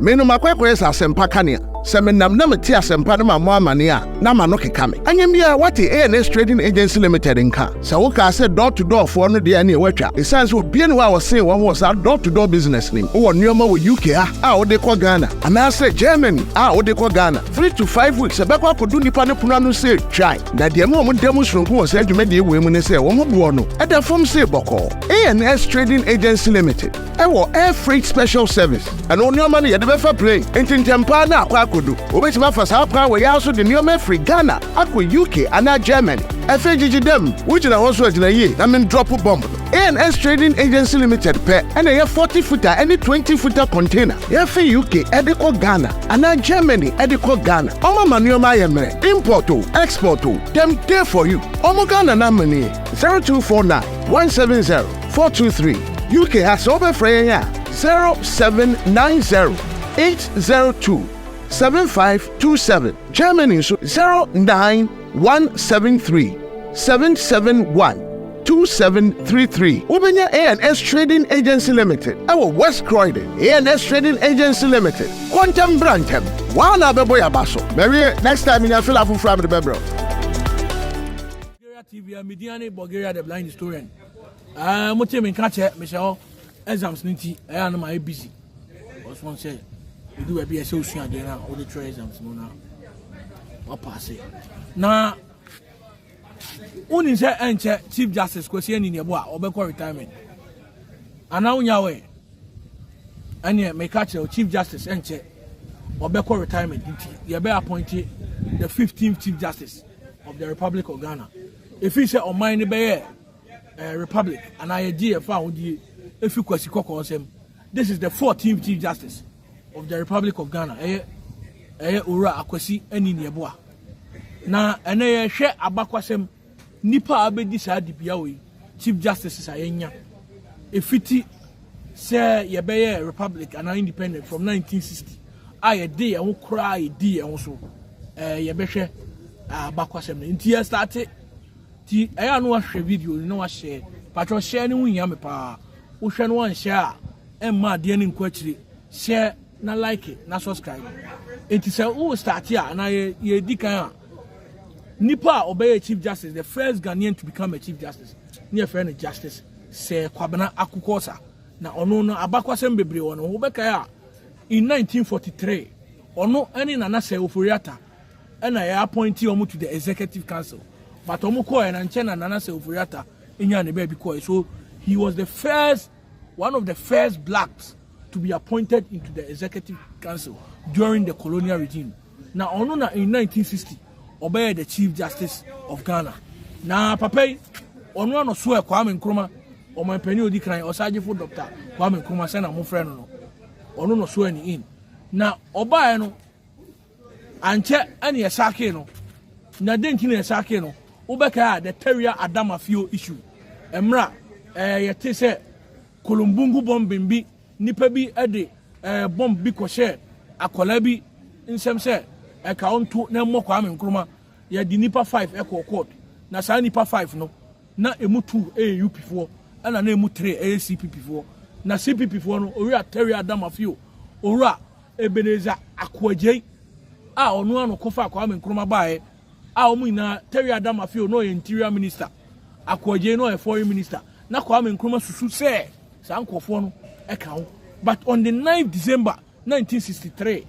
Me no makwekwe sa sempa kania. Se me nam na me ti asempa no ma mo amane a na ma no keka me. Anyem bia what ANS Trading Agency Limited nka. Se wo ka se door to door for no de na e watwa. E sense obi ne wa wo say wo ho sa door to door business nim. Wo nneoma wo UK a wo de kɔ Ghana. Ana se Germany a wo de kɔ Ghana. 3 to 5 weeks e be kwa kodu nipa ne pono no say try. Na de mo demonstration wo say dwuma de we mu ne say wo ho bo no. E da fom say bɔkɔ. ANS Trading Agency Limited. E wo air freight special service. And nneoma no ye de be fa plane. Entintempa na akwa kodu. Obetima fa sa pra we ya so de nneoma free Ghana akwa UK ana Germany. FGG dem which na also agina ye na men drop bomb. ANS Trading Agency Limited pe and a 40 footer any 20 footer container. Ye for UK ediko Ghana ana Germany ediko Ghana. Omo manuoma ye mere import to export to them there for you. Omo Ghana na money 0249 170 423. UK has over free 0790 802 7527. Germany 09173 771 2733. Ubenya ANS Trading Agency Limited. Our West Croydon ANS Trading Agency Limited. Quantum Brantem. Wana beboya baso. Maybe next time in a fill up from the bebro. Bulgaria TV, Mediani, Bulgaria, the blind historian. Motim in catcher, Michelle, exams ninety. I am my busy. What's one say? You do a BSO soon, then all the tray exams now. What pass it? Now, only say enter Chief Justice question in your boy or back retirement. And now your way. And you may catch your Chief Justice enter or back retirement. You better appointed the 15th Chief Justice of the Republic of Ghana. If you say on mine be Republic and I idea found you if you question this is the 14th Chief Justice of the Republic of Ghana. Ura akwasi eni nieboa. Na ene hwe abakwasem nipa abedi saa dibia we Chief Justice sayenya. Efiti say ye be Republic and independent from 1960. Aye dey e kura e di e so. Ye be hwe abakwasem nti ye start ti no ahwe video no wa share. Patro share ni wunya me pa. Wo hwe no wan share emma de ni nkwachiri. Share na like it, na subscribe. It is a start here, and I dika Nipa obey Chief Justice, the first Ghanaian to become a Chief Justice. Near friend Justice, say Kwabena Akukosa. Na ono no abakwasem bebre ono ubeka in 1943. Ono any nana se ofuriata. And I appointee omu to the Executive Council. But omu ko and anchena nana se ofuriata inya ne baby ko. So he was the first, one of the first blacks to be appointed into the Executive Council during the colonial regime. Now, Onuna in 1960, obeyed the Chief Justice of Ghana. Now, Papa, Onuna no swear Kwame Nkrumah, or my penny di crying, or Sergeant Doctor Kwame Nkrumah, send a more friend no. Onuna no swear any in. Now, Obaeno, and check any Asake no. Now, didn't you Asake no? Ubeka, the Terrier Adama Fio issue. Emra, yet say, Kolumbungu bombing. Nipa bi ede bomb bi ko share akola bi nsem se e ka onto na mo Kwame Nkrumah ya di nipa 5 e ko court na sa nipa 5 no na emu 2 UP fo na emu 3 CPP fo na CPP fo no ori Terry Adamafio ori Ebeneza Akwaje a onu ano kofa Kwame Nkrumah bae a omu ina Terry Adamafio no interior minister Akwaje no foreign minister na Kwame Nkrumah susu se sa nkofo no account. But on the 9th December 1963,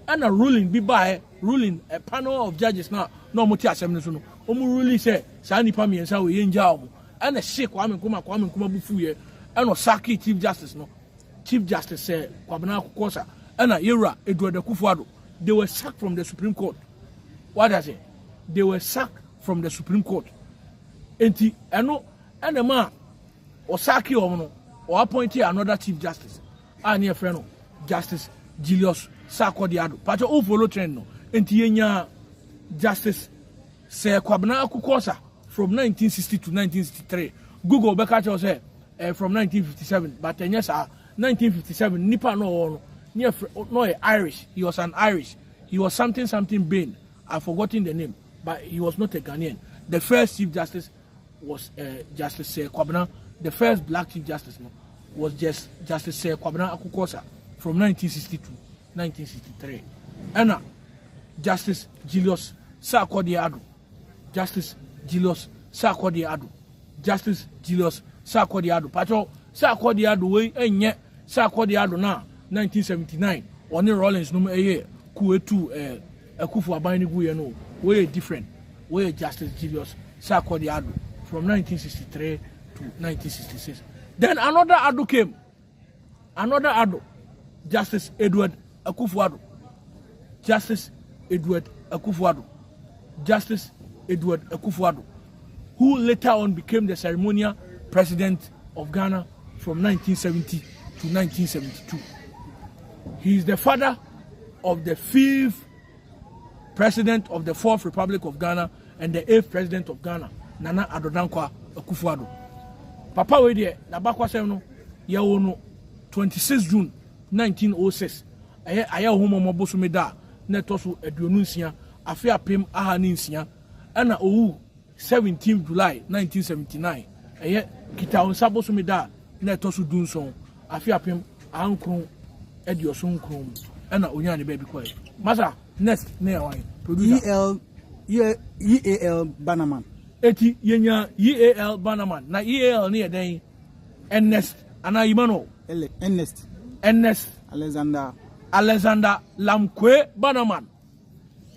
and a ruling be by ruling a panel of judges now no muti assembly so no ruling say sani pa mi ensa we yenja and a shake Kwame Nkrumah bufu ye and Osaki Chief Justice no Chief Justice say Kwabena Akukosa and a era Edward Akufo-Addo they were sacked from the Supreme Court. What does it? They were sacked from the Supreme Court. Enti eno and a man Osaki no or appointed another Chief Justice. And your friend, Justice Julius Sarkodie-Addo. But you follow trend no. Entienya Justice Sir Kwabena Akukosa from 1960 to 1963. Google Bekacho say from 1957. But yes, 1957. Nipa no Irish. He was an Irish. He was something Bain. I've forgotten the name, but he was not a Ghanaian. The first Chief Justice was Justice Sir Kwabena. The first black Chief Justice was Justice Kwabena Akukosa from 1960 to 1963. And Justice Julius Sarkodie-Ado. Justice Julius Sarkodie-Ado. Justice Julius Sarkodie-Ado. Patrol Sarkodie-Ado way enye Sarkodie-Ado na 1979. Oni Rollins no eye kuetu Akufo Aban ni guye no. Way different. Way Justice Julius Sarkodie-Ado from 1963 to 1966. Then another Ado came. Another Ado. Justice Edward Akufo-Addo. Justice Edward Akufo-Addo. Justice Edward Akufo-Addo, who later on became the ceremonial president of Ghana from 1970 to 1972. He is the father of the 5th president of the 4th Republic of Ghana and the 8th president of Ghana, Nana Addo Dankwa Akufo-Addo. Papa we there, na bakwa sem no, ye wo no 26 June 1906. Aya homo mobosume da na toso aduonu nsia afi apem aha ni nsia ana owu 17 July 1979. Kita onsa bosume da na toso dunson afi apem ankron edioson kron ana onya ne ba bi kwai masa next na yawan EAL Bannerman eti yenya EAL Bannerman na EAL ne yeden Ernest ana Imano Ernest Alexander Lamkwe Bannerman.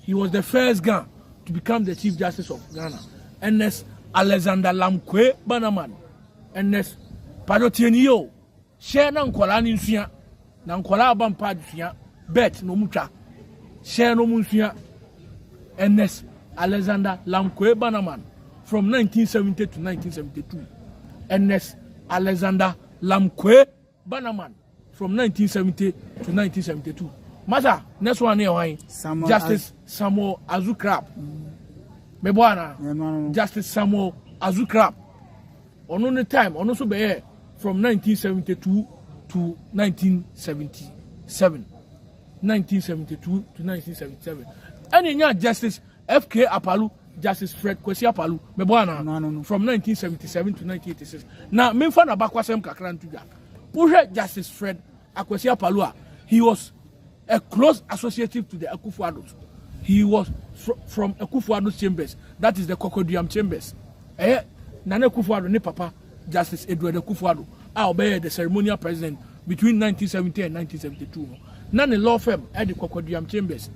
He was the first Ghan to become the Chief Justice of Ghana. Ernest Alexander Lamkwe Bannerman. Ernest Padotienio. Share na nkola ni nsua. Na nkola abampa nsua. Bet no mucha. Share no munsua. Ernest Alexander Lamkwe Bannerman. From 1970 to 1972. Ernest Alexander Lamkwe Bannerman. From 1970 to 1972. Masa, next one here, Justice Samuel Azukrap. Mebwana, Justice Samuel Azukrap. On the time, on also be from 1972 to 1977. 1972 to 1977. And in Justice F.K. Apalu, Justice Fred Kwesi Apalu, Mebwana, from 1977 to 1986. Now, me fan abakwasem kakran tuja. Push Justice Fred Kwesi Apalu, he was a close associative to the Akufo-Addos. He was from Akufo-Addo's chambers. That is the Cocodium chambers. Nana Akufo-Addo, ne papa, Justice Edward Akufo-Addo, obey the ceremonial president between 1970 and 1972. Nana law firm at the Cocodium chambers.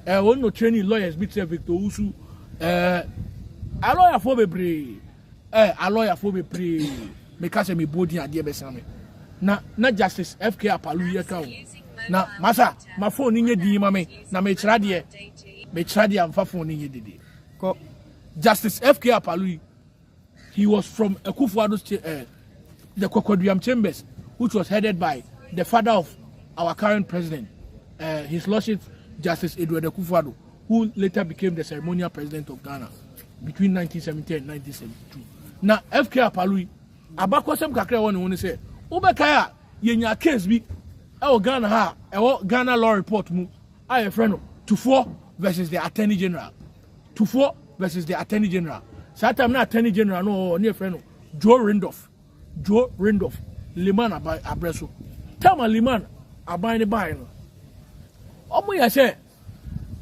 No training lawyers, Victor Usu. A lawyer for me pray. A lawyer for me pray. Because me body and dear besame. Na Justice F.K. Apalu account. Na masa ma phone nye di mame na me trade am fa phone nye dede. Justice F.K. Apalu, he was from Akufo-Addo's the Cocodium chambers, which was headed by the father of our current president, His Lordship Justice Edward Akufo-Addo, who later became the ceremonial president of Ghana between 1970 and 1972. Na F.K. Apalu abakwasem kakra woni say ubekaya yenya case bi Ghana ha Ghana law report mu a friend Tufo versus the Attorney General. Tufo versus the Attorney General. Satam na Attorney General no near friend Joe Randolph. Liman abreso. Tama Liman abane buy no. Omo ya say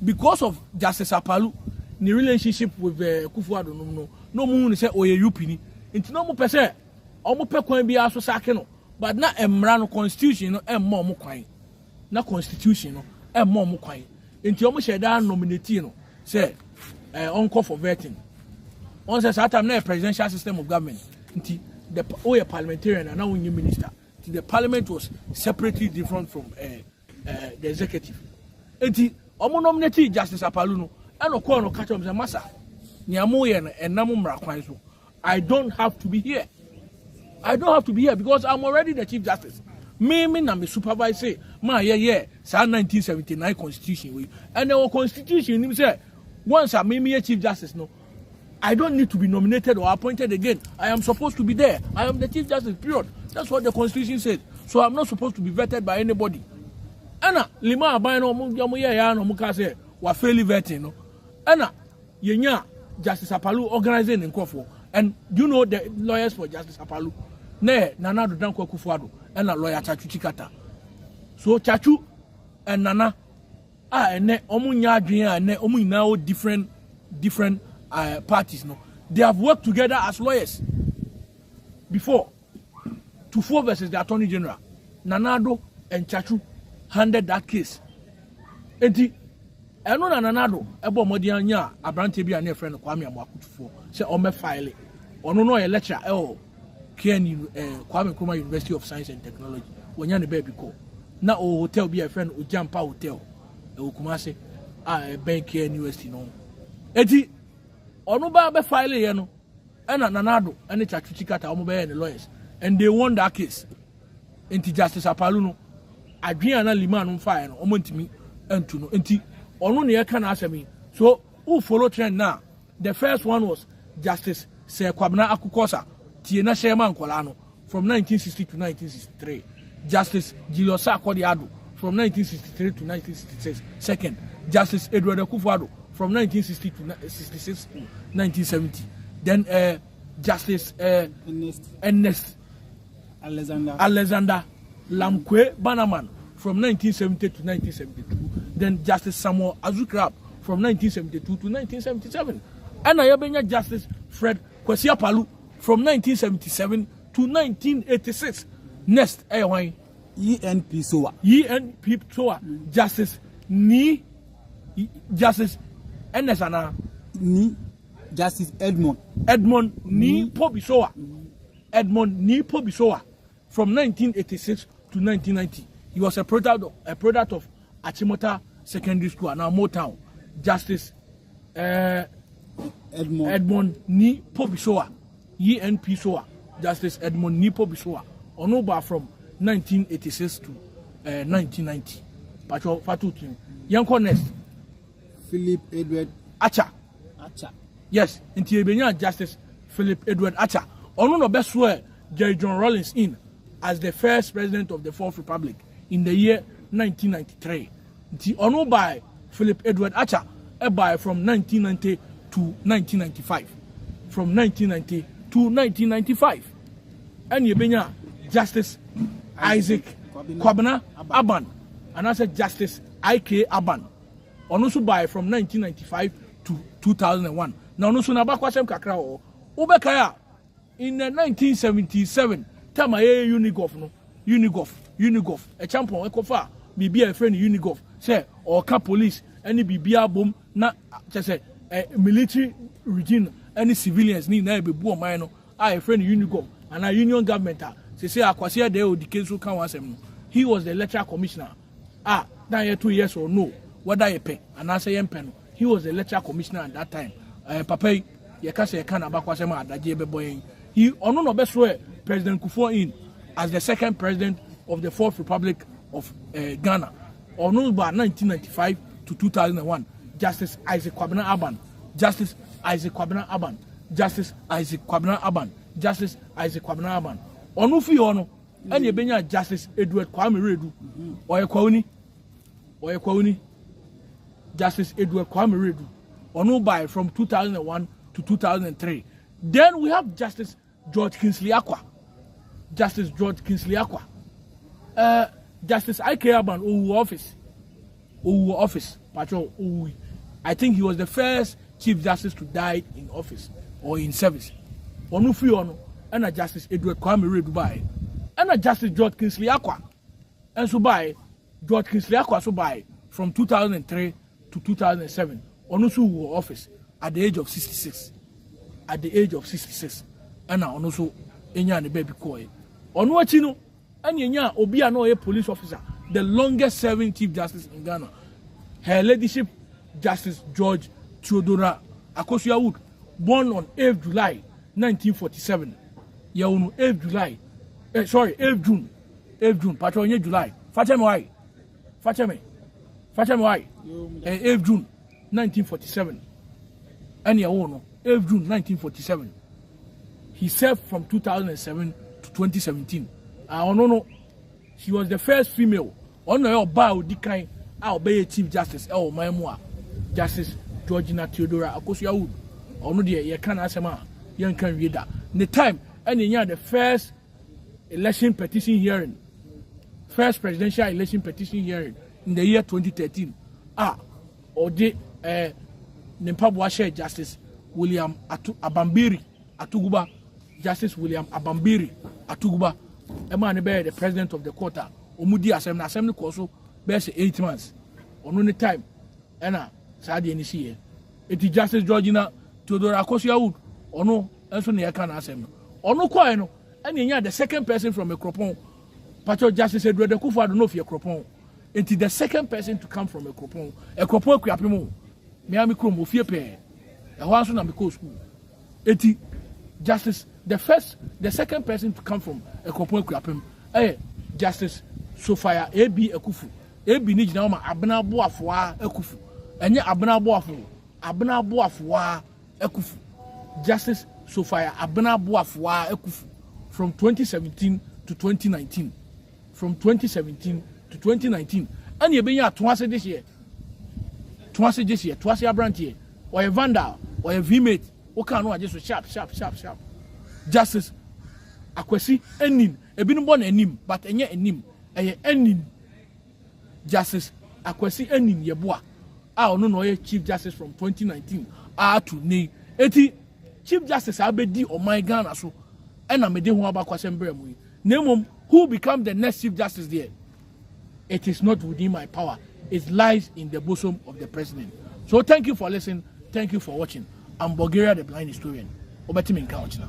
because of Justice Apalu ni relationship with Akufo-Addo no mu say oye UP ni. Nti no mo pese omo pe kwan bi aso sake no. But na emra no constitution no emma mo kwan. Na constitution no emma mo kwan. Enti omo sheda nominate no say on-call for vetting. On says that time na presidential system of government. Enti the parliamentarian and now new minister. Enti the parliament was separately different from the executive. Enti omo nominate Justice Apalu no and okwa no catch am say massa. Ni amoye na enam mra kwan so. I don't have to be here. I don't have to be here because I'm already the Chief Justice. Me na me supervise say, yeah, sa 1979 constitution we. And our constitution him say, once I me a Chief Justice no, I don't need to be nominated or appointed again. I am supposed to be there. I am the Chief Justice, period. That's what the constitution said. So I'm not supposed to be vetted by anybody. Anna, Lima Abano Muka say, wa fairly vetting no. Anna, yenya Justice Apalu organizing in Kofo. And you know the lawyers for Justice Apalu? Ne, Nana Addo Dankwa Akufo-Addo, and a lawyer Chachu Chikata. So Chachu and Nana and Omunya Adrian and Omu now different parties. No, they have worked together as lawyers before. 2-4 versus the Attorney General. Nanado and Chachu handled that case. Enti, eno na Nanado ebo modian nya abrante bi ane friend Kwame Amakutufo say o me file. Ono no ye lecture KN Kwame Nkrumah University of Science and Technology. Wonya ne baby ko. Na o hotel bi a friend o Jampa Hotel. E Kumase ben KN University no. Enti, ono ba be file ye no. Ena Nanado ene Chachu Chikata omo be ne lawyers. And they won that case. Enti Justice Apaluno, Adriana Liman fire no omontimi entu no. Enti ono ne yeka na asemi. So who follow trend now? The first one was Justice Sir Kwabena Akukosa, Tiena Sherman Kolano from 1960 to 1963. Justice Julius Sarkodie from 1963 to 1966. Second, Justice Edward Akufo-Addo from 1960 to 1966 to 1970. Then Justice Ernest Alexander Lamkwe Bannerman from 1970 to 1972. Then Justice Samuel Azukrab from 1972 to 1977. And Ayabenya Justice Fred Kwesi Apalu from 1977 to 1986. Next, ENP Soa. Justice Enesana. Justice Edmond Pobisoa. Edmond Pobisoa from 1986 to 1990. He was a product of Achimota Secondary School and now Motown. Justice Edmond Pobisoa. ENP Soa. Justice Edmond Pobisoa. Onoba from 1986 to 1990. Pacho Fatutu. Yanko next. Philip Edward Acha. Yes, in Tiebenya Justice Philip Edward Acha. Ono no best swear Jerry John Rawlings in as the first president of the Fourth Republic in the year 1993. The ono by Philip Edward Acha by from 1990 to 1995. From 1990 to 1995. And Yebenya Justice Isaac Kwabena Aban. And I said Justice I.K. Aban. Ono so by from 1995 to 2001. Now no so na bakwasem kakra o. Ubekaya in 1977 time aye Unigolf a champion ekofa bibi a friend Unigolf say or ka police any bibia bom na say military regime any civilians ni na be bu oman no a friend Unigolf and a union government say akwase dey o dike so kan wasem no. He was the electoral commissioner that year 2 years or no whether you pay and answer yen pen. He was the electoral commissioner at that time. Papa Yekase Kana Bakwasema Adaje Beboyin. He ono no best way President Kufuor in as the second president of the Fourth Republic of Ghana. Ono by 1995 to 2001. Justice Isaac Kwabena Aban. Justice Isaac Kwabena Aban. Justice Isaac Kwabena Aban. Justice Isaac Kwabena Aban. Ono fi ono and Yebenya Justice Edward Kwame Redu. Oyekwawuni. Justice Edward Kwame Redu. Ono by from 2001 to 2003. Then we have Justice George Kingsley Akwa. Justice George Kingsley Akwa. Justice I.K. Aban Owu office. Patrol Owu. I think he was the first Chief Justice to die in office or in service. Ono fi ono and a Justice Edward Kwame Redu by and a Justice George Kingsley Akwa. And so by George Kingsley Akwa so by from 2003 to 2007. Ono so Owu office at the age of 66. At the age of 66. And now ono so enya ne baby koi. Ono achi no and enya obi ano a police officer, the longest serving Chief Justice in Ghana. Her Ladyship Justice George Theodora Akosua-Wood, born on 8th July 1947. Ya unu 8th July. 8th June. 8th June. Patronye July. Facheme why? 8th June 1947. And ya unu 8th June 1947. He served from 2007 to 2017. No. She was the first female. Ono yo ba odikan a obey Chief Justice Maimua. Justice Georgina Theodora Akosua-Wood. Ono de ye kan asema yen kan reader. The time and the first election petition hearing. First presidential election petition hearing in the year 2013 or the Nimpaboa share Justice William Abambiri Atuguba, Justice William Abambiri Atuguba, Emmanuel Bear, the president of the quarter, Omudi Assembly Koso, bears 8 months. On any time, Anna Sadi and Isia. It is Justice Georgina Theodora Kosia Wood, or no, also near Can Assembly. Or no, Quino, and you're the second person from a Cropon. Patriot Justice said, Red Kufa, I don't know if you're Cropon. It is the second person to come from a Cropon. A Cropon Crapimo. Miami Chrome of your pair. A house on a school. It is Justice, the second person to come from a Cropon Crapim. Justice Sophia A.B. Ekufu. A.B. needs now Abena Boafwa Ekufu. And yet Abena Boafwa Ekufu. Justice Sophia Abena Boafwa Ekufu. From 2017 to 2019. From 2017 to 2019. And you've been here twice this year. Twice a brand here. Or a vandal, or a V-mate. What can I just sharp. Justice Akwesi Enim. A been born Enim, but a Enim. A Enim. Justice Akwesi Enim Yeboa. No Chief Justice from 2019. To ne. Eti Chief Justice Abedi or my Ghana so. And I'm a day who about Kwasembre. Name who become the next Chief Justice there. It is not within my power. It lies in the bosom of the president. So thank you for listening. Thank you for watching. I'm Bulgaria, the blind historian. Obetimin Couch now.